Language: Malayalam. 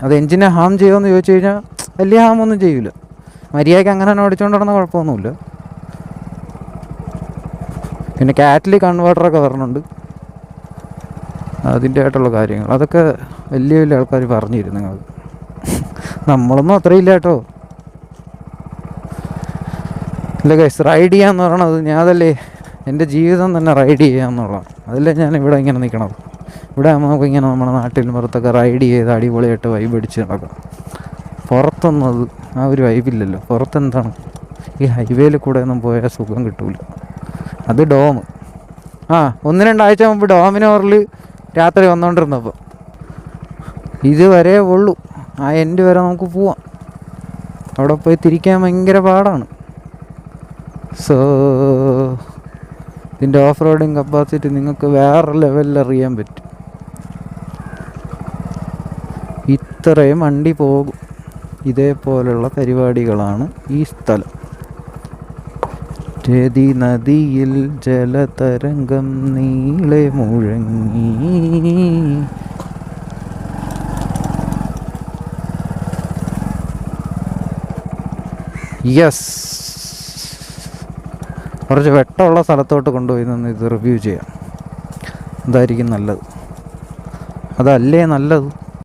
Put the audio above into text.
അത് എഞ്ചിനെ ഹാം ചെയ്യുമെന്ന് ചോദിച്ചു കഴിഞ്ഞാൽ വലിയ ഹാമൊന്നും ചെയ്യില്ല. മര്യാദയ്ക്ക് അങ്ങനെ തന്നെ ഓടിച്ചുകൊണ്ട് നടന്ന കുഴപ്പമൊന്നുമില്ല. പിന്നെ കാറ്റലിക് കൺവേർട്ടറൊക്കെ വരുന്നുണ്ട്, അതിൻ്റെ ആയിട്ടുള്ള കാര്യങ്ങൾ അതൊക്കെ വലിയ വലിയ ആൾക്കാർ പറഞ്ഞിരുന്നു നിങ്ങൾക്ക്. നമ്മളൊന്നും അത്രയില്ല കേട്ടോ. ഇല്ല ഗൈസ്, റൈഡ് ചെയ്യാന്ന് പറയണത് ഞാൻ അതല്ലേ എൻ്റെ ജീവിതം തന്നെ റൈഡ് ചെയ്യുക എന്നുള്ളതാണ്. അതല്ലേ ഞാൻ ഇവിടെ ഇങ്ങനെ നിൽക്കണത്. ഇവിടെ നമുക്ക് ഇങ്ങനെ നമ്മുടെ നാട്ടിലും പുറത്തൊക്കെ റൈഡ് ചെയ്ത് അടിപൊളിയായിട്ട് വൈബ് അടിച്ച് നടക്കാം. പുറത്തൊന്നും അത് ആ ഒരു വൈബില്ലല്ലോ. പുറത്തെന്താണ്, ഈ ഹൈവേയിൽ കൂടെ ഒന്നും പോയാൽ സുഖം കിട്ടൂല. അത് ഡോം. 1-2 ആഴ്ച മുമ്പ് ഡോമിനോറിൽ രാത്രി വന്നുകൊണ്ടിരുന്നപ്പോൾ ഇതുവരെ ഉള്ളൂ. ആ എൻഡ് വരെ നമുക്ക് പോവാം. അവിടെ പോയി തിരിക്കാൻ ഭയങ്കര പാടാണ്. സോ ഇതിൻ്റെ ഓഫ് റോഡിങ് കപ്പാസിറ്റി നിങ്ങൾക്ക് വേറെ ലെവലിൽ അറിയാൻ പറ്റും. ഇത്രയും വണ്ടി പോകും. ഇതേപോലുള്ള പരിപാടികളാണ് ഈ സ്ഥലം. രതി നദിയിൽ ജലതരംഗം നീളെ മുഴങ്ങി. യെസ്, കുറച്ച് വെട്ടമുള്ള സ്ഥലത്തോട്ട് കൊണ്ടുപോയി നിന്ന് ഇത് റിവ്യൂ ചെയ്യാം. എന്തായിരിക്കും നല്ലത്? അതല്ലേ നല്ലത്?